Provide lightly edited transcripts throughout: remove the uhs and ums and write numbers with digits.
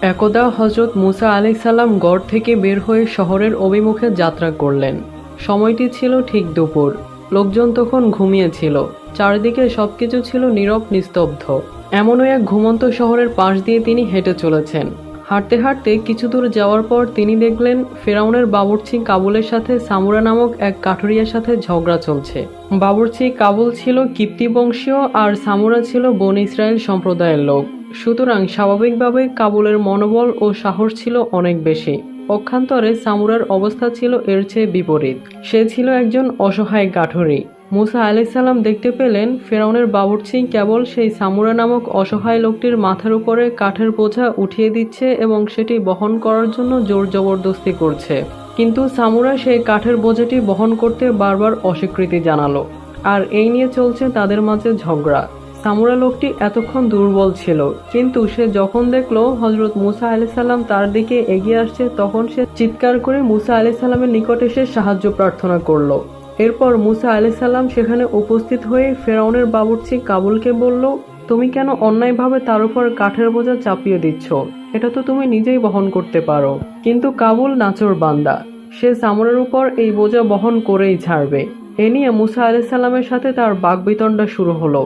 একদা হযরত মুসা আলাইহিস সালাম গড় থেকে বের হয়ে শহরের অভিমুখে যাত্রা করলেন। সময়টি ছিল ঠিক দুপুর। লোকজন তখন ঘুমিয়েছিল। চারদিকে সবকিছু ছিল নীরব নিস্তব্ধ। এমনই এক ঘুমন্ত শহরের পাশ দিয়ে তিনি হেঁটে চলেছেন। হাঁটতে হাঁটতে কিছু দূর যাওয়ার পর তিনি দেখলেন ফেরাউনের বাবুর্চি কাবুলের সাথে সামুরা নামক এক কাঠুরিয়ার সাথে ঝগড়া চলছে। বাবুর্চি কাবুল ছিল কিপ্তি বংশীয় আর সামুরা ছিল বনী ইসরায়েল সম্প্রদায়ের লোক। সুতরাং স্বাভাবিকভাবে কাবুলের মনোবল ও সাহস ছিল অনেক বেশি। পক্ষান্তরে সামুরার অবস্থা ছিল এর চেয়ে বিপরীত। সে ছিল একজন অসহায় কাঠুরি। মুসা আলাইহিস সালাম দেখতে পেলেন ফেরাউনের বাবুর্চি কেবল সেই সামুরা নামক অসহায় লোকটির মাথার উপরে কাঠের বোঝা উঠিয়ে দিচ্ছে এবং সেটি বহন করার জন্য জোর জবরদস্তি করছে। কিন্তু সামুরা সেই কাঠের বোঝাটি বহন করতে বারবার অস্বীকৃতি জানালো। আর এই নিয়ে চলছে তাদের মাঝে ঝগড়া। সামুরা লোকটি এতক্ষণ দুর্বল ছিল, কিন্তু সে যখন দেখলো হযরত মুসা আলাইহিস সালাম তার দিকে এগিয়ে আসছে, তখন সে চিৎকার করে মুসা আলাইহিস সালামের নিকট এসে সাহায্য প্রার্থনা করলো। এরপর মুসা আলাইহিস সালাম সেখানে উপস্থিত হয়ে ফেরাউনের বাবুর্চি কাবুলকে বলল, তুমি কেন অন্যায়ভাবে তার উপর কাঠের বোঝা চাপিয়ে দিচ্ছ? এটা তো তুমি নিজেই বহন করতে পারো। কিন্তু কাবুল নাছোড় বান্দা, সে সামুরের উপর এই বোঝা বহন করেই ছাড়বে। এ নিয়ে মুসা আলাইহিস সালামের সাথে তার বাকবিতণ্ডা শুরু হলো।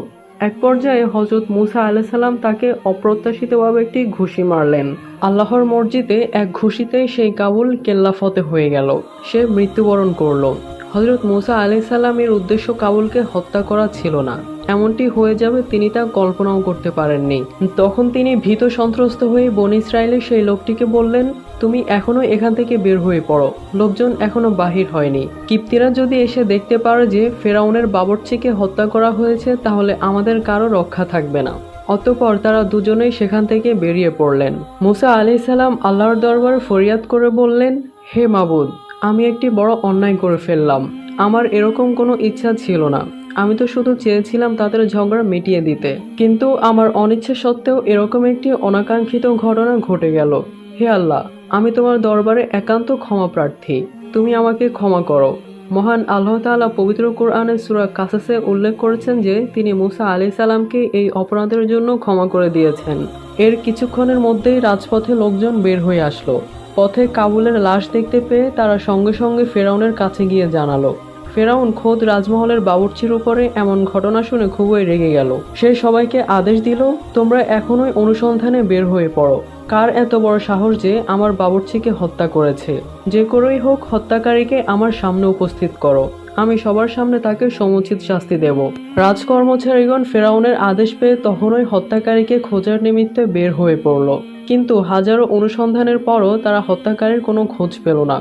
এক পর্যায়ে হযরত মুসা আলাইহিস সালাম তাকে অপ্রত্যাশিতভাবে একটি ঘুষি মারলেন। আল্লাহর মর্জিতে এক ঘুষিতেই সেই কাবুল কেল্লা ফতে হয়ে গেল। সে মৃত্যুবরণ করল। হযরত মুসা আলাইহিস সালামের উদ্দেশ্য কাবুলকে হত্যা করা ছিল না। এমনটি হয়ে যাবে তিনি তা কল্পনাও করতে পারেননি। তখন তিনি ভীত সন্ত্রস্ত হয়ে বনী ইসরায়েলের সেই লোকটিকে বললেন, তুমি এখনো এখান থেকে বের হয়ে পড়ো। লোকজন এখনো বাহির হয়নি। কিপ্তিরা যদি এসে দেখতে পারে যে ফেরাউনের বাবুর্চিকে হত্যা করা হয়েছে, তাহলে আমাদের কারো রক্ষা থাকবে না। অতঃপর তারা দুজনেই সেখান থেকে বেরিয়ে পড়লেন। মুসা আলাইহিস সালাম আল্লাহর দরবারে ফরিয়াদ করে বললেন, হে মাবুদ, আমি একটি বড় অন্যায় করে ফেললাম। আমার এরকম কোনো ইচ্ছা ছিল না। আমি তো শুধু চেয়েছিলাম তাদের ঝগড়া মিটিয়ে দিতে, কিন্তু আমার অনিচ্ছা সত্ত্বেও এরকম একটি অনাকাঙ্ক্ষিত ঘটনা ঘটে গেল। হে আল্লাহ, আমি তোমার দরবারে একান্ত ক্ষমা প্রার্থী। তুমি আমাকে ক্ষমা করো। মহান আল্লাহ তাআলা পবিত্র কোরআনে সূরা কাসাসে উল্লেখ করেছেন যে তিনি মুসা আলাইহিস সালামকে এই অপরাধের জন্য ক্ষমা করে দিয়েছেন। এর কিছুক্ষণের মধ্যেই রাজপথে লোকজন বের হয়ে আসলো। পথে কাবুলের লাশ দেখতে পেয়ে তারা সঙ্গে সঙ্গে ফেরাউনের কাছে গিয়ে জানালো। ফেরাউন খোদ রাজমহলের বাবুর্চির উপরে এমন ঘটনা শুনে খুবই রেগে গেল। সে সবাইকে আদেশ দিল, তোমরা এখনই অনুসন্ধানে বের হয়ে পড়ো। কার এত বড় সাহস যে আমার বাবুর্চিকে হত্যা করেছে? যে করেই হোক হত্যাকারীকে আমার সামনে উপস্থিত করো। আমি সবার সামনে তাকে সমুচিত শাস্তি দেব। রাজকর্মচারীগণ ফেরাউনের আদেশ পেয়ে তখনই হত্যাকারীকে খোঁজার নিমিত্তে বের হয়ে পড়ল। কিন্তু হাজারো অনুসন্ধানের পরও তারা হত্যাকারীর কোনো খোঁজ পেল না।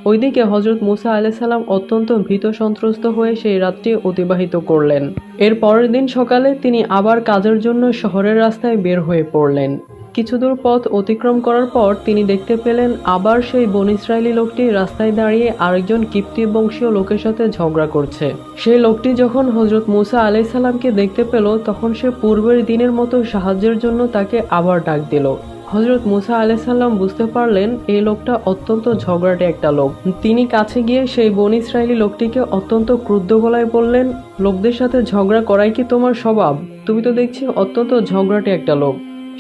ওইদিকে হযরত মুসা আলাইহিস সালাম অত্যন্ত ভীত সন্ত্রস্ত হয়ে সেই রাতটি অতিবাহিত করলেন। এর পরের দিন সকালে তিনি আবার কাজের জন্য শহরের রাস্তায় বের হয়ে পড়লেন। কিছু দূর পথ অতিক্রম করার পর তিনি দেখতে পেলেন আবার সেই বনী ইসরায়েলি লোকটি রাস্তায় দাঁড়িয়ে আরেকজন কিপ্তি বংশীয় লোকের সাথে ঝগড়া করছে। সেই লোকটি যখন হযরত মুসা আলাইহিস সালামকে দেখতে পেল, তখন সে পূর্বের দিনের মতো সাহায্যের জন্য তাকে আবার ডাক দিল। হযরত মুসা আলাইহিস সালাম বুঝতে পারলেন এই লোকটা অত্যন্ত ঝগড়াটে একটা লোক। তিনি কাছে গিয়ে সেই বনী ইসরায়েলি লোকটিকে অত্যন্ত ক্রুদ্ধ গলায় বললেন, লোকদের সাথে ঝগড়া করাই কি তোমার স্বভাব? তুমি তো দেখছি অত্যন্ত ঝগড়াটে একটা লোক।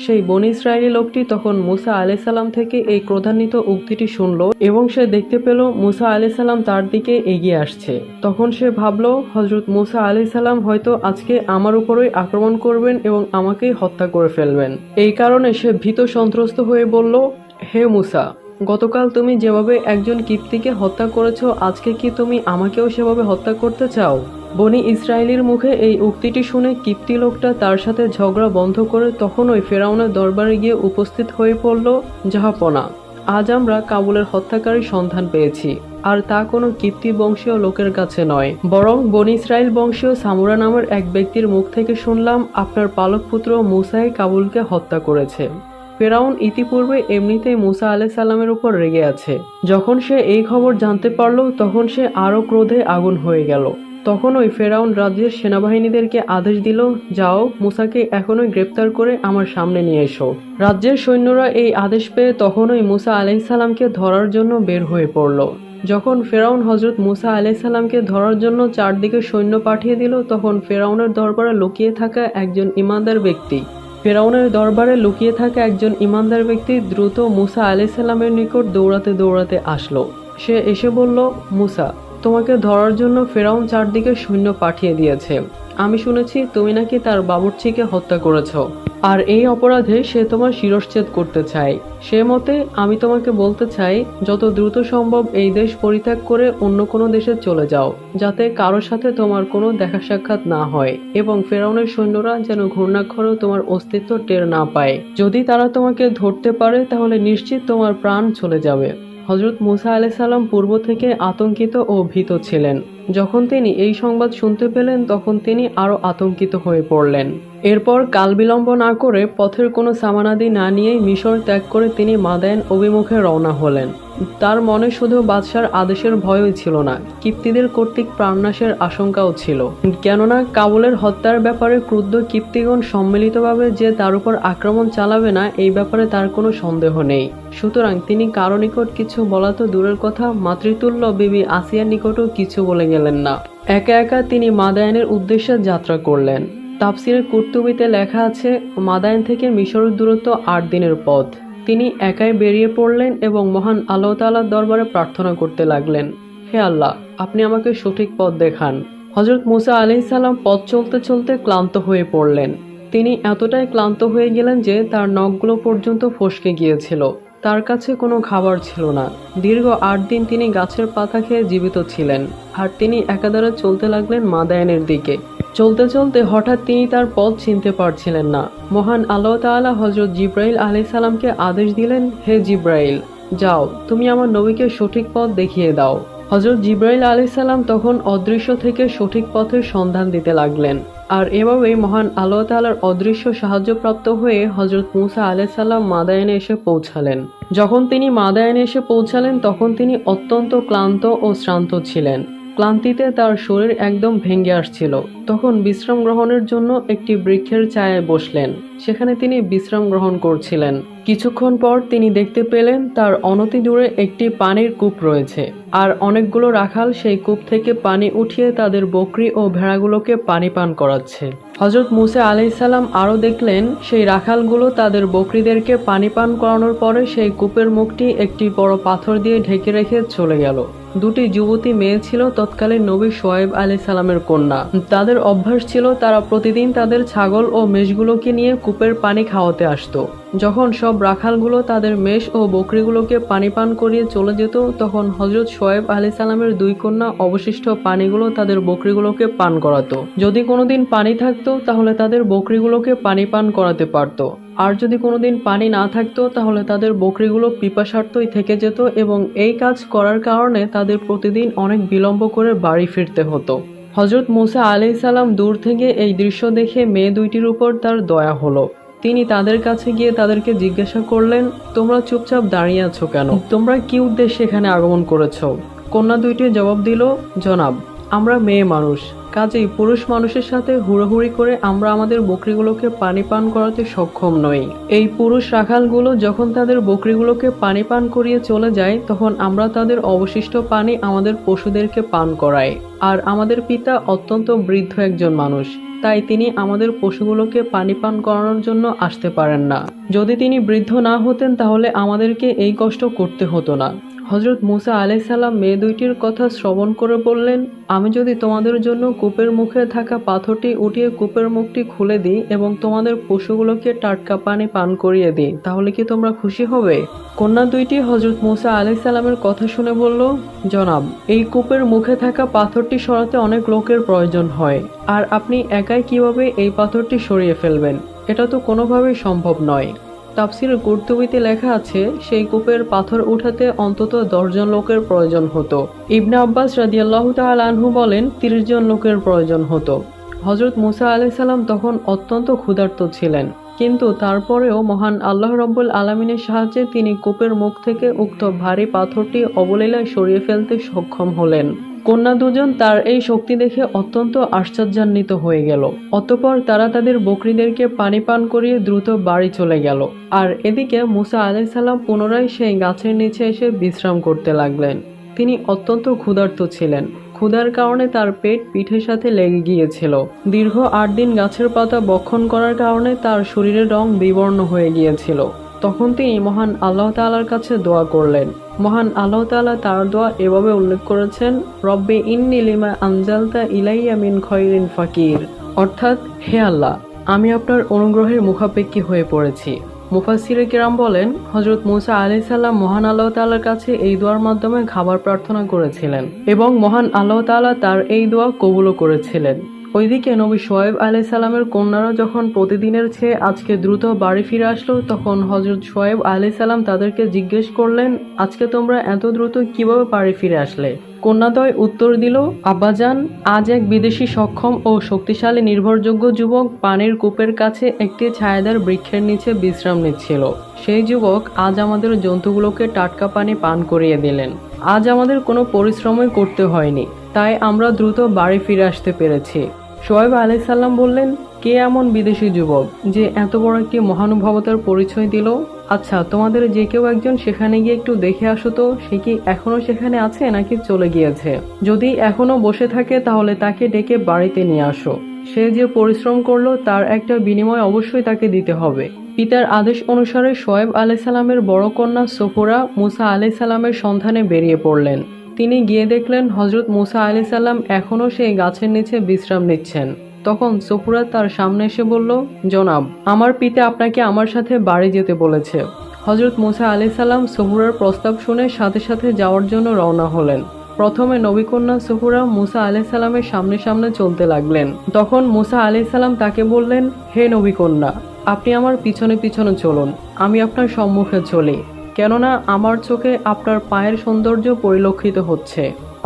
সেই বনী ইসরায়েলি লোকটি তখন মুসা আলাইহিস সালাম থেকে এই ক্রোধান্বিত উক্তিটি শুনল এবং সে দেখতে পেল মুসা আলাইহিস সালাম তার দিকে এগিয়ে আসছে। তখন সে ভাবলো হযরত মুসা আলাইহিস সালাম হয়তো আজকে আমার উপরেই আক্রমণ করবেন এবং আমাকেই হত্যা করে ফেলবেন। এই কারণে সে ভীত সন্ত্রস্ত হয়ে বলল, হে মুসা, গতকাল তুমি যেভাবে একজন কিপ্তিকে হত্যা করেছ, আজকে কি তুমি আমাকেও সেভাবে হত্যা করতে চাও? বনী ইসরায়েলের মুখে এই উক্তিটি শুনে কিপ্তি লোকটা তার সাথে ঝগড়া বন্ধ করে তখনই ফেরাউনের দরবারে গিয়ে উপস্থিত হয়ে পড়ল। জাহাপনা, আজ আমরা কাবুলের হত্যাকারীর সন্ধান পেয়েছি, আর তা কোনো কিপ্তি বংশীয় লোকের কাছে নয়, বরং বনী ইসরায়েল বংশীয় সামুরা নামের এক ব্যক্তির মুখ থেকে শুনলাম আপনার পালক পুত্র মুসাই কাবুলকে হত্যা করেছে। ফেরাউন ইতিপূর্বে এমনিতেই মুসা আলাইহিস সালামের উপর রেগে আছে। যখন সে এই খবর জানতে পারল, তখন সে আরো ক্রোধে আগুন হয়ে গেল। তখন ওই ফেরাউন রাজ্যের সেনাবাহিনীদেরকে আদেশ দিল, যাও, মুসাকে এখনই গ্রেপ্তার করে আমার সামনে নিয়ে এসো। রাজ্যের সৈন্যরা এই আদেশ পেয়ে তখনই মুসা আলাইহিস সালামকে ধরার জন্য বের হয়ে পড়ল। যখন ফেরাউন হযরত মুসা আলাইহিস সালামকে ধরার জন্য চারদিকে সৈন্য পাঠিয়ে দিল, তখন ফেরাউনের দরবারে লুকিয়ে থাকা একজন ঈমানদার ব্যক্তি ফেরাউনের দরবারে লুকিয়ে থাকা একজন ইমানদার ব্যক্তি দ্রুত মুসা আলাইহিস সালামের নিকট দৌড়াতে দৌড়াতে আসলো। সে এসে বলল, মুসা, তোমাকে ধরার জন্য ফেরাউন চারদিকে সৈন্য পাঠিয়ে দিয়েছে। আমি শুনেছি তুমি নাকি তার বাবুর্চিকে হত্যা করেছ, আর এই অপরাধে সে তোমার শিরশ্ছেদ করতে চায়। সে মতে আমি তোমাকে বলতে চাই, যত দ্রুত সম্ভব এই দেশ পরিত্যাগ করে অন্য কোনো দেশে চলে যাও, যাতে কারোর সাথে তোমার কোনো দেখা সাক্ষাৎ না হয় এবং ফেরাউনের সৈন্যরা যেন ঘূর্ণাক্ষরেও তোমার অস্তিত্ব টের না পায়। যদি তারা তোমাকে ধরতে পারে তাহলে নিশ্চিত তোমার প্রাণ চলে যাবে। হযরত মুসা আলাইহিস সালাম পূর্ব থেকে আতঙ্কিত ও ভীত ছিলেন। যখন তিনি এই সংবাদ শুনতে পেলেন তখন তিনি আরো আতঙ্কিত হয়ে পড়লেন। এরপর কাল বিলম্ব না করে পথের কোনো সামানাদি না নিয়েই মিশর ত্যাগ করে তিনি মাদায়েন অভিমুখে রওনা হলেন। তার মনে শুধু বাদশার আদেশের ভয়ই ছিল না, কিপ্তিদের কর্তৃক প্রাণনাশের আশঙ্কাও ছিল। কেননা কাবুলের হত্যার ব্যাপারে ক্রুদ্ধ কিপ্তিগণ সম্মিলিতভাবে যে তার উপর আক্রমণ চালাবে না এই ব্যাপারে তার কোনো সন্দেহ নেই। সুতরাং তিনি কারো নিকট কিছু বলা তো দূরের কথা, মাতৃতুল্য বিবি আসিয়ার নিকটও কিছু বলে গেলেন না। একা একা তিনি মাদায়েনের উদ্দেশ্যে যাত্রা করলেন। তাফসিরে কুরতুবিতে লেখা আছে, মাদায়েন থেকে মিশরের দূরত্ব ৮ দিনের পথ। তিনি একাই বেরিয়ে পড়লেন এবং মহান আল্লাহ তাআলার দরবারে প্রার্থনা করতে লাগলেন, হে আল্লাহ, আপনি আমাকে সঠিক পথ দেখান। হযরত মুসা আলাইহিস সালাম পথ চলতে চলতে ক্লান্ত হয়ে পড়লেন। তিনি এতটাই ক্লান্ত হয়ে গেলেন যে তার নখগুলো পর্যন্ত ফসকে গিয়েছিল। তার কাছে কোনো খাবার ছিল না। দীর্ঘ ৮ দিন তিনি গাছের পাতা খেয়ে জীবিত ছিলেন। আর তিনি একাধারে চলতে লাগলেন মাদায়েনের দিকে। চলতে চলতে হঠাৎ তিনি তার পথ চিনতে পারছিলেন না। মহান আল্লাহ তাআলা হযরত জিবরাইল আলাইহিস সালামকে আদেশ দিলেন, হে জিবরাইল, যাও, তুমি আমার নবীকে সঠিক পথ দেখিয়ে দাও। হযরত জিবরাইল আলাইহিস সালাম তখন অদৃশ্য থেকে সঠিক পথের সন্ধান দিতে লাগলেন। আর এভাবেই মহান আল্লাহ তাআলার অদৃশ্য সাহায্যপ্রাপ্ত হয়ে হযরত মুসা আলাইহিস সালাম মাদায়েনে এসে পৌঁছালেন। যখন তিনি মাদায়েনে এসে পৌঁছালেন তখন তিনি অত্যন্ত ক্লান্ত ও শ্রান্ত ছিলেন। ক্লান্তিতে তার শরীর একদম ভেঙে আসছিল। তখন বিশ্রাম গ্রহণের জন্য একটি বৃক্ষের ছায়ায় বসলেন। সেখানে তিনি বিশ্রাম গ্রহণ করছিলেন। কিছুক্ষণ পর তিনি দেখতে পেলেন তার অনতি দূরে একটি পানির কূপ রয়েছে, আর অনেকগুলো রাখাল সেই কূপ থেকে পানি উঠিয়ে তাদের বকরি ও ভেড়াগুলোকে পানি পান করাচ্ছে। হযরত মুসা আলাইহিস সালাম আরও দেখলেন সেই রাখালগুলো তাদের বকরিদেরকে পানি পান করানোর পরে সেই কূপের মুখটি একটি বড় পাথর দিয়ে ঢেকে রেখে চলে গেল। দুটি যুবতী মেয়ে ছিল তৎকালীন নবী শোয়েব আলাইহিস সালামের কন্যা। তাদের অভ্যাস ছিল তারা প্রতিদিন তাদের ছাগল ও মেষগুলোকে নিয়ে কূপের পানি খাওয়াতে আসতো। যখন সব রাখালগুলো তাদের মেষ ও বকরিগুলোকে পানি পান করিয়ে চলে যেত তখন হযরত শোয়েব আলাইহিস সালামের দুই কন্যা অবশিষ্ট পানিগুলো তাদের বকরিগুলোকে পান করাতো। যদি কোনোদিন পানি থাকতো তাহলে তাদের বকরিগুলোকে পানি পান করাতে পারত, আর যদি কোনোদিন পানি না থাকতো তাহলে তাদের বকরিগুলো পিপাসার্তই থেকে যেত এবং এই কাজ করার কারণে তাদের প্রতিদিন অনেক বিলম্ব করে বাড়ি ফিরতে হতো। হযরত মুসা আলাইহিস সালাম দূর থেকে এই দৃশ্য দেখে মেয়ে দুইটির উপর তার দয়া হলো। তিনি তাদের কাছে গিয়ে তাদেরকে জিজ্ঞাসা করলেন, তোমরা চুপচাপ দাঁড়িয়ে আছো কেন? তোমরা কি উদ্দেশ্যে এখানে আগমন করেছো? কন্যা দুইটি জবাব দিল, জনাব, আমরা মেয়ে মানুষ, কাজেই পুরুষ মানুষের সাথে হুড়োহুড়ি করে আমরা আমাদের বকরিগুলোকে পানি পান করাতে সক্ষম নই। এই পুরুষ রাখালগুলো যখন তাদের বকরিগুলোকে পানি পান করিয়ে চলে যায় তখন আমরা তাদের অবশিষ্ট পানি আমাদের পশুদেরকে পান করাই। আর আমাদের পিতা অত্যন্ত বৃদ্ধ একজন মানুষ, তাই তিনি আমাদের পশুগুলোকে পানি পান করানোর জন্য আসতে পারেন না। যদি তিনি বৃদ্ধ না হতেন তাহলে আমাদেরকে এই কষ্ট করতে হতো না। হযরত মুসা আলাইহিস সালাম মেয়ে দুইটির কথা শ্রবণ করে বললেন, আমি যদি তোমাদের জন্য কূপের মুখে থাকা পাথরটি উঠিয়ে কূপের মুখটি খুলে দিই এবং তোমাদের পশুগুলোকে টাটকা পানি পান করিয়ে দিই তাহলে কি তোমরা খুশি হবে? কন্যা দুইটি হযরত মুসা আলাইহিস সালামের কথা শুনে বলল, জনাব, এই কূপের মুখে থাকা পাথরটি সরাতে অনেক লোকের প্রয়োজন হয়, আর আপনি একাই কিভাবে এই পাথরটি সরিয়ে ফেলবেন? এটা তো কোনোভাবেই সম্ভব নয়। তাফসিরে কুরতুবিতে লেখা আছে, সেই কূপের পাথর উঠাতে অন্তত 10 জন লোকের প্রয়োজন হতো। ইবনে আব্বাস রাদিয়াল্লাহু তাআলা আনহু বলেন 30 জন লোকের প্রয়োজন হতো। হযরত মুসা আলাইহিস সালাম তখন অত্যন্ত ক্ষুধার্ত ছিলেন, কিন্তু তারপরেও মহান আল্লাহ রাব্বুল আলামিনের সাহায্যে তিনি কূপের মুখ থেকে উক্ত ভারী পাথরটি অবলীলায় সরিয়ে ফেলতে সক্ষম হলেন। কন্যা দুজন তার এই শক্তি দেখে অত্যন্ত আশ্চর্যান্বিত হয়ে গেল। অতঃপর তারা তাদের বকরিদেরকে পানি পান করিয়ে দ্রুত বাড়ি চলে গেল। আর এদিকে মুসা আলাইহিস সালাম পুনরায় সেই গাছের নিচে এসে বিশ্রাম করতে লাগলেন। তিনি অত্যন্ত ক্ষুধার্ত ছিলেন। ক্ষুধার কারণে তার পেট পিঠের সাথে লেগে গিয়েছিল। দীর্ঘ 8 দিন গাছের পাতা ভক্ষণ করার কারণে তার শরীরের রং বিবর্ণ হয়ে গিয়েছিল। তখন তিনি মহান আল্লাহ তাআলার কাছে দোয়া করলেন। মহান আল্লাহ তাআলা তার দোয়া এভাবে উল্লেখ করেছেন, রব্বি ইন্নী লিমা আনজালতা ইলাইয়া মিন খয়রিন ফাকির, অর্থাৎ হে আল্লাহ, আমি আপনার অনুগ্রহের মুখাপেক্ষী হয়ে পড়েছি। মুফাসসিরে কেরাম বলেন, হযরত মূসা আলাইহিস সালাম মহান আল্লাহ তাআলার কাছে এই দোয়ার মাধ্যমে খাবার প্রার্থনা করেছিলেন এবং মহান আল্লাহ তাআলা তার এই দোয়া কবুলও করেছিলেন। ওইদিকে নবী শুআয়ব আলাইহিস সালামের কন্যারা যখন প্রতিদিনের চেয়ে আজকে দ্রুত বাড়ি ফিরে আসলো, তখন হযরত শুআয়ব আলাইহিস সালাম তাদেরকে জিজ্ঞেস করলেন, আজকে তোমরা এত দ্রুত কিভাবে বাড়ি ফিরে আসলে? কন্যাদ্বয় উত্তর দিল, আব্বাজান, আজ এক বিদেশি সক্ষম ও শক্তিশালী নির্ভরযোগ্য যুবক পানির কূপের কাছে একটি ছায়াদার বৃক্ষের নিচে বিশ্রাম নিচ্ছিল। সেই যুবক আজ আমাদের জন্তুগুলোকে টাটকা পানি পান করিয়ে দিলেন। আজ আমাদের কোনো পরিশ্রমই করতে হয়নি, তাই আমরা দ্রুত বাড়ি ফিরে আসতে পেরেছি। শুআয়ব আলাইহিস সালাম বললেন, কে এমন বিদেশি যুবক যে এত বড় একটি মহানুভবতার পরিচয় দিল? আচ্ছা, তোমাদের যে কেউ একজন সেখানে গিয়ে একটু দেখে আসো তো, সে কি এখনো সেখানে আছে নাকি চলে গিয়েছে? যদি এখনো বসে থাকে তাহলে তাকে ডেকে বাড়িতে নিয়ে আসো। সে যে পরিশ্রম করলো তার একটা বিনিময় অবশ্যই তাকে দিতে হবে। পিতার আদেশ অনুসারে শুআয়ব আলাইহিস সালামের বড় কন্যা সফুরা মূসা আলাইহিস সালামের সন্ধানে বেরিয়ে পড়লেন। তিনি গিয়ে দেখলেন হযরত মূসা আলাইহিস সালাম এখনও সেই গাছের নিচে বিশ্রাম নিচ্ছেন। তখন সফুরা তার সামনে এসে বলল, জনাব, আমার পিতা আপনাকে আমার সাথে বাড়ি যেতে বলেছে। হযরত মূসা আলাইহিস সালাম সফুরার প্রস্তাব শুনে সাথে সাথে যাওয়ার জন্য রওনা হলেন। প্রথমে নবীকন্যা সফুরা মূসা আলাইহিস সালামের সামনে সামনে চলতে লাগলেন। তখন মূসা আলাইহিস সালাম তাকে বললেন, হে নবীকন্যা, আপনি আমার পিছনে পিছনে চলুন, আমি আপনার সম্মুখে চলি, কেননা আমার চোখে আপনার পায়ের সৌন্দর্য পরিলক্ষিত হচ্ছে,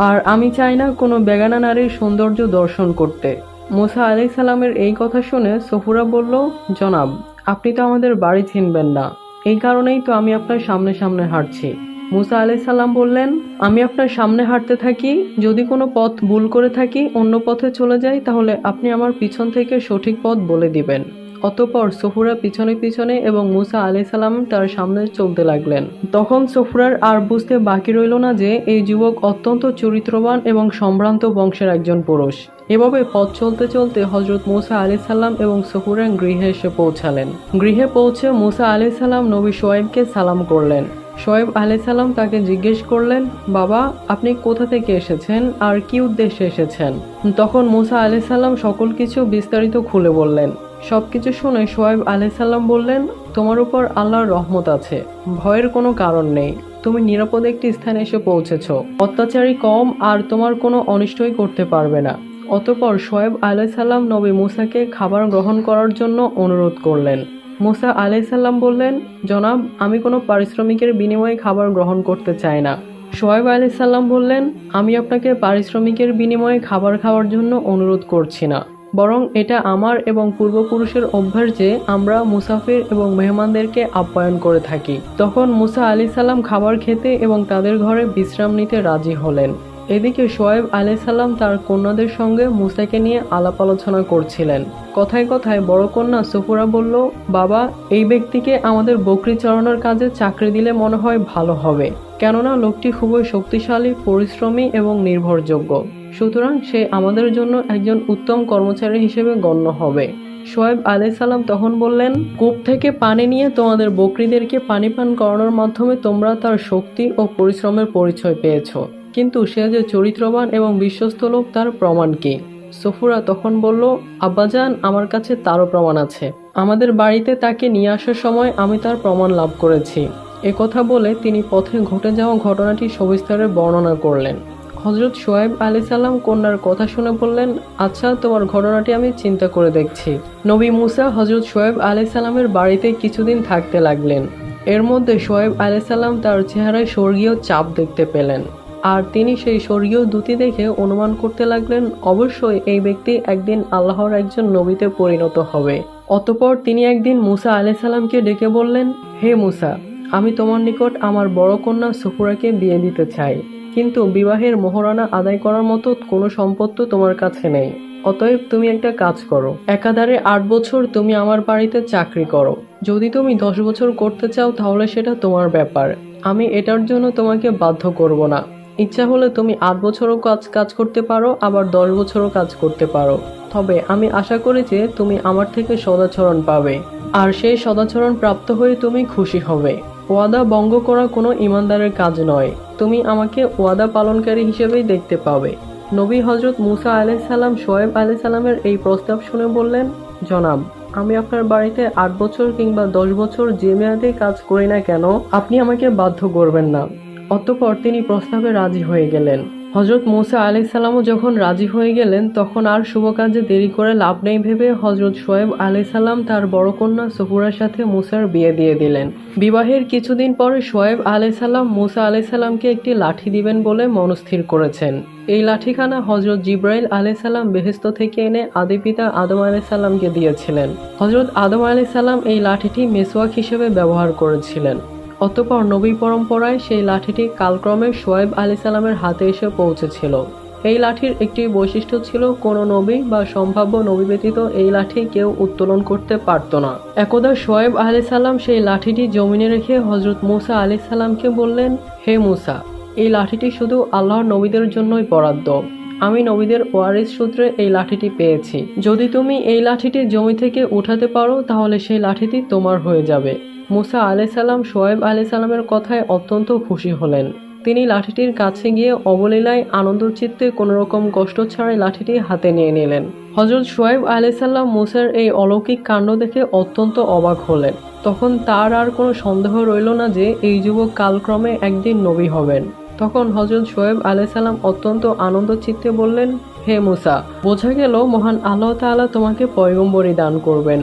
আর আমি চাই না কোনো বেগানা নারীর সৌন্দর্য দর্শন করতে। মূসা আলাইহিস সালামের এই কথা শুনে সফুরা বলল, জনাব, আপনি তো আমাদের বাড়ি চিনবেন না, এই কারণেই তো আমি আপনার সামনে সামনে হাঁটছি। মূসা আলাইহিস সালাম বললেন, আমি আপনার সামনে হাঁটতে থাকি, যদি কোনো পথ ভুল করে থাকি, অন্য পথে চলে যাই, তাহলে আপনি আমার পিছন থেকে সঠিক পথ বলে দিবেন। অতঃপর সফুরা পিছনে পিছনে এবং মূসা আলাইহিস সালাম তার সামনে চলতে লাগলেন। তখন সফুরার আর বুঝতে বাকি রইল না যে এই যুবক অত্যন্ত চরিত্রবান এবং সম্ভ্রান্ত বংশের একজন পুরুষ। এভাবে পথ চলতে চলতে হযরত মূসা আলাইহিস সালাম এবং সফুরা গৃহে এসে পৌঁছালেন। গৃহে পৌঁছে মূসা আলাইহিস সালাম নবী শুআয়বকে সালাম করলেন। শুআয়ব আলাইহিস সালাম তাকে জিজ্ঞেস করলেন, বাবা, আপনি কোথা থেকে এসেছেন আর কি উদ্দেশ্যে এসেছেন? তখন মূসা আলাইহিস সালাম সকল কিছু বিস্তারিত খুলে বললেন। সবকিছু শুনে শুআয়ব আলাইহিস সালাম বললেন, তোমার উপর আল্লাহর রহমত আছে, ভয়ের কোনো কারণ নেই, তুমি নিরাপদ একটি স্থানে এসে পৌঁছেছো, অত্যাচারী কম আর তোমার কোনো অনিষ্টই করতে পারবে না। অতঃপর শুআয়ব আলাইহিস সালাম নবী মূসাকে খাবার গ্রহণ করার জন্য অনুরোধ করলেন। মূসা আলাইহিস সালাম বললেন, জনাব, আমি কোনো পারিশ্রমিকের বিনিময়ে খাবার গ্রহণ করতে চাই না। শুআয়ব আলাইহিস সালাম বললেন, আমি আপনাকে পারিশ্রমিকের বিনিময়ে খাবার খাওয়ার জন্য অনুরোধ করছি না, বরং এটা আমার এবং পূর্বপুরুষের অভ্যাস যে আমরা মুসাফির এবং মেহমানদেরকে আপ্যায়ন করে থাকি। তখন মূসা আলাইহিস সালাম খাবার খেতে এবং তাদের ঘরে বিশ্রাম নিতে রাজি হলেন। এদিকে শুআয়ব আলাইহিস সালাম তার কন্যাদের সঙ্গে মূসাকে নিয়ে আলাপ আলোচনা করছিলেন। কথায় কথায় বড় কন্যা সফুরা বলল, বাবা, এই ব্যক্তিকে আমাদের বকরি চড়ানোর কাজে চাকরি দিলে মনে হয় ভালো হবে, কেননা লোকটি খুবই শক্তিশালী, পরিশ্রমী এবং নির্ভরযোগ্য, সুতরাং সে আমাদের জন্য একজন উত্তম কর্মচারী হিসেবে গণ্য হবে। শুআয়ব আলাইহিস সালাম তখন বললেন, কূপ থেকে পানি নিয়ে তোমাদের বকরিদেরকে পানি পান করানোর মাধ্যমে তোমরা তার শক্তি ও পরিশ্রমের পরিচয় পেয়েছো, কিন্তু সে যে চরিত্রবান এবং বিশ্বস্ত লোক তার প্রমাণ কি? সফুরা তখন বলল, আব্বাজান, আমার কাছে তারও প্রমাণ আছে, আমাদের বাড়িতে তাকে নিয়ে আসার সময় আমি তার প্রমাণ লাভ করেছি। কথা বলে তিনি পথে ঘটে যাওয়া ঘটনাটি সবিস্তারে বর্ণনা করলেন। হযরত শুআয়ব আলাইহিস সালাম কন্যার কথা শুনে বললেন, আচ্ছা, তোমার ঘটনাটি আমি চিন্তা করে দেখছি। নবী মূসা হযরত শুআয়ব আলাইহিস সালামের বাড়িতে কিছুদিন থাকতে লাগলেন। এর মধ্যে শুআয়ব আলাইহিস সালাম তার চেহারায় স্বর্গীয় চাপ দেখতে পেলেন, আর তিনি সেই স্বর্গীয় দ্যুতি দেখে অনুমান করতে লাগলেন অবশ্যই এই ব্যক্তি একদিন আল্লাহর একজন নবীতে পরিণত হবে। অতঃপর তিনি একদিন মূসা আলাইহিস সালামকে ডেকে বললেন, হে মূসা, আমি তোমার নিকট আমার বড় কন্যা সফুরাকে বিয়ে দিতে চাই, কিন্তু বিবাহের মোহরানা আদায় করার মতো কোনো সম্পদ তোমার কাছে নেই। অতএব তুমি একটা কাজ করো, একাধারে 8 বছর তুমি আমার বাড়িতে চাকরি করো। যদি তুমি 10 বছর করতে চাও তাহলে সেটা তোমার ব্যাপার, আমি এটার জন্য তোমাকে বাধ্য করব না। ইচ্ছা হলে তুমি 8 বছরও কাজ করতে পারো, আবার 10 বছরও কাজ করতে পারো। তবে আমি আশা করি যে তুমি আমার থেকে সদাচরণ পাবে, আর সেই সদাচরণ প্রাপ্ত হয়ে তুমি খুশি হবে। ওয়াদা ভঙ্গ করা কোনো ইমানদারের কাজ নয়। তুমি আমাকে ওয়াদা পালনকারী হিসেবেই দেখতে পাবে। নবী হজরত মুসা আলাইহিস সালাম শোয়েব আলাইহিস সালামের এই প্রস্তাব শুনে বললেন, জনাব, আমি আপনার বাড়িতে 8 বছর কিংবা 10 বছর যে মেয়াদে কাজ করি না কেন, আপনি আমাকে বাধ্য করবেন না। অতঃপর তিনি প্রস্তাবে রাজি হয়ে গেলেন। হজরত মুসা আলাইহিস সালামও যখন রাজি হয়ে গেলেন, তখন আর শুভ কাজে দেরি করে লাভ নেই ভেবে হজরত শোয়েব আলাইহিস সালাম তার বড় কন্যা সফুরার সাথে মুসার বিয়ে দিয়ে দিলেন। বিবাহের কিছুদিন পরে শোয়েব আলাইহিস সালাম মুসা আলাইহিস সালামকে একটি লাঠি দিবেন বলে মনস্থির করেছেন। এই লাঠিখানা হজরত জিব্রাইল আলাইহিস সালাম বেহেশত থেকে এনে আদি পিতা আদম আলাইহিস সালামকে দিয়েছিলেন। হজরত আদম আলাইহিস সালাম এই লাঠিটি মেসওয়াক হিসেবে ব্যবহার করেছিলেন। অতঃপর নবী পরম্পরায় সেই লাঠিটি কালক্রমে শোয়েব আলাইহিস সালামের হাতে এসে পৌঁছেছিল। এই লাঠির একটি বৈশিষ্ট্য ছিল, কোনো নবী বা সম্ভাব্য নবী ব্যতীত এই লাঠি কেউ উত্তোলন করতে পারত না। একদা শোয়েব আলাইহিস সালাম সেই লাঠিটি জমিনে রেখে হজরত মুসা আলাইহিস সালামকে বললেন, হে মুসা, এই লাঠিটি শুধু আল্লাহর নবীদের জন্যই বরাদ্দ। আমি নবীদের ওয়ারিস সূত্রে এই লাঠিটি পেয়েছি। যদি তুমি এই লাঠিটি জমি থেকে উঠাতে পারো তাহলে সেই লাঠিটি তোমার হয়ে যাবে। মুসা আলাইহিস সালাম শোয়েব আলাইহিস সালামের কথায় অত্যন্ত খুশি হলেন। তিনি লাঠিটির কাছে গিয়ে অবলীলায় আনন্দ চিত্তে কোনো রকম কষ্ট ছাড়াই লাঠিটি হাতে নিয়ে নিলেন। হজরত শোয়েব আলাইহিস সালাম মুসার এই অলৌকিক কাণ্ড দেখে অত্যন্ত অবাক হলেন। তখন তার আর কোনো সন্দেহ রইল না যে এই যুবক কালক্রমে একদিন নবী হবেন। তখন হজরত শোয়েব আলাইহিস সালাম অত্যন্ত আনন্দ চিত্তে বললেন, হে মুসা, বোঝা গেল মহান আল্লাহ তাআলা তোমাকে পয়গম্বরী দান করবেন।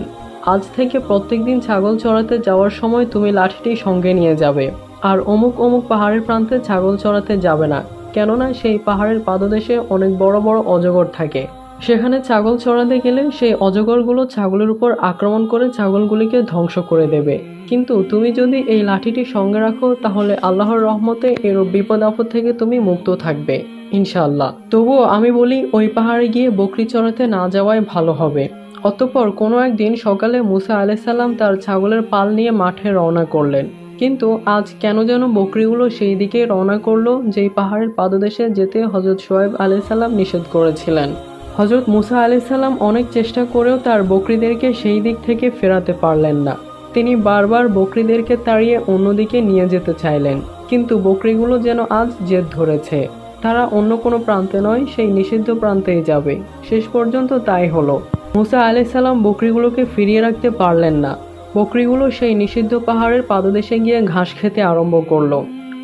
আজ থেকে প্রত্যেকদিন ছাগল চড়াতে যাওয়ার সময় তুমি লাঠিটি সঙ্গে নিয়ে যাবে, আর অমুক অমুক পাহাড়ের প্রান্তে ছাগল চড়াতে যাবে না, কেননা সেই পাহাড়ের পাদদেশে অনেক বড় বড় অজগর থাকে। সেখানে ছাগল চড়াতে গেলে সেই অজগরগুলো ছাগলের উপর আক্রমণ করে ছাগলগুলিকে ধ্বংস করে দেবে। কিন্তু তুমি যদি এই লাঠিটি সঙ্গে রাখো তাহলে আল্লাহর রহমতে এর বিপদ আপদ থেকে তুমি মুক্ত থাকবে ইনশাআল্লাহ। তবুও আমি বলি, ওই পাহাড়ে গিয়ে বকরি চড়াতে না যাওয়াই ভালো হবে। অতঃপর কোনো একদিন সকালে মুসা আলাইহিস সালাম তার ছাগলের পাল নিয়ে মাঠে রওনা করলেন। কিন্তু আজ কেন যেন বকরিগুলো সেই দিকে রওনা করলো যেই পাহাড়ের পাদদেশে যেতে হজরত শোয়েব আলাইহিস সালাম নিষেধ করেছিলেন। হজরত মুসা আলাইহিস সালাম অনেক চেষ্টা করেও তার বকরিদেরকে সেই দিক থেকে ফেরাতে পারলেন না। তিনি বারবার বকরিদেরকে তাড়িয়ে অন্যদিকে নিয়ে যেতে চাইলেন, কিন্তু বকরিগুলো যেন আজ জেদ ধরেছে। তারা অন্য কোনো প্রান্তে নয়, সেই নিষিদ্ধ প্রান্তেই যাবে। শেষ পর্যন্ত তাই হলো। মুসা আলাইহিস সালাম বকরিগুলোকে ফিরিয়ে রাখতে পারলেন না। বকরিগুলো সেই নিষিদ্ধ পাহাড়ের পাদদেশে গিয়ে ঘাস খেতে আরম্ভ করলো।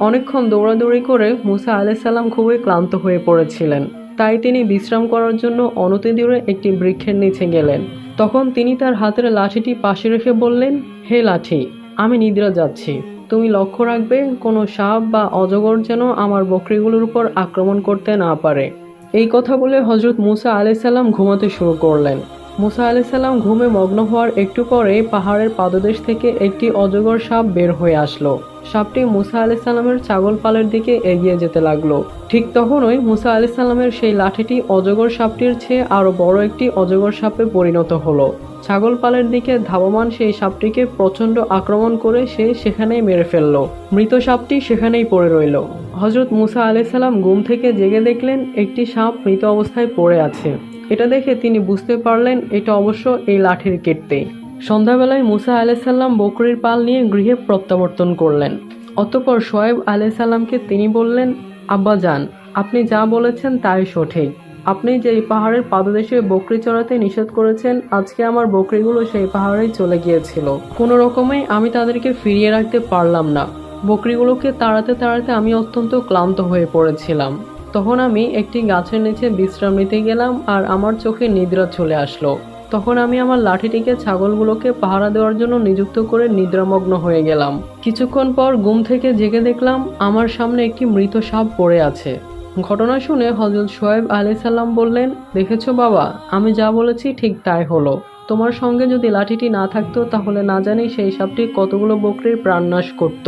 অনেকক্ষণ দৌড়াদৌড়ি করে মুসা আলাইহিস সালাম খুবই ক্লান্ত হয়ে পড়েছিলেন। তাই তিনি বিশ্রাম করার জন্য অনতিদূরে একটি বৃক্ষের নিচে গেলেন। তখন তিনি তার হাতের লাঠিটি পাশে রেখে বললেন, হে লাঠি, আমি নিদ্রা যাচ্ছি। তুমি লক্ষ্য রাখবে কোনো সাপ বা অজগর যেন আমার বকরিগুলোর উপর আক্রমণ করতে না পারে। এই কথা বলে হজরত মুসা আলাইহিস সালাম ঘুমাতে শুরু করলেন। মুসা আলাইহিস সালাম ঘুমে মগ্ন হওয়ার একটু পরে পাহাড়ের পাদদেশ থেকে একটি অজগর সাপ বের হয়ে আসলো। সাপটি মুসা আলাইহিস সালামের ছাগল পালের দিকে এগিয়ে যেতে লাগলো। ঠিক তখনই মুসা আলাইহিস সালামের সেই লাঠিটি অজগর সাপটির চেয়ে আরো বড় একটি অজগর সাপে পরিণত হলো। ছাগল পালের দিকে ধাবমান সেই সাপটিকে প্রচণ্ড আক্রমণ করে সে সেখানেই মেরে ফেললো। মৃত সাপটি সেখানেই পড়ে রইল। হজরত মুসা আলাইহিস সালাম ঘুম থেকে জেগে দেখলেন একটি সাপ মৃত অবস্থায় পড়ে আছে। এটা দেখে তিনি বুঝতে পারলেন এটা অবশ্য এই লাঠির কীর্তি। সন্ধ্যাবেলায় মুসা আলাইহিস সালাম বকরির পাল নিয়ে গৃহে প্রত্যাবর্তন করলেন। অতঃপর শোয়েব আলাইহিস সালামকে তিনি বললেন, আব্বা জান, আপনি যা বলেছেন তাই সঠিক। আপনি যে এই পাহাড়ের পাদদেশে বকরি চড়াতে নিষেধ করেছেন, আজকে আমার বকরিগুলো সেই পাহাড়েই চলে গিয়েছিল। কোনো রকমেই আমি তাদেরকে ফিরিয়ে রাখতে পারলাম না। বকরিগুলোকে তাড়াতে তাড়াতে আমি অত্যন্ত ক্লান্ত হয়ে পড়েছিলাম। তখন আমি একটি গাছের নিচে বিশ্রাম নিতে গেলাম আর আমার চোখে নিদ্রা চলে আসলো। তখন আমি আমার লাঠিটিকে ছাগলগুলোকে পাহারা দেওয়ার জন্য নিযুক্ত করে নিদ্রামগ্ন হয়ে গেলাম। কিছুক্ষণ পর ঘুম থেকে জেগে দেখলাম আমার সামনে একটি মৃত সাপ পড়ে আছে। ঘটনা শুনে হযরত শোয়েব আলাইহিস সালাম বললেন, দেখেছো বাবা, আমি যা বলেছি ঠিক তাই হলো। তোমার সঙ্গে যদি লাঠিটি না থাকতো তাহলে না জানি সেই সাপটি কতগুলো বকরির প্রাণনাশ করত।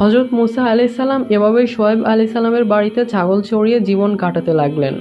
হযরত মুসা আলাইহিস সালাম এভাবেই শোয়েব আলাইহিস সালামের বাড়িতে ছাগল চড়িয়ে জীবন কাটাতে লাগলেন।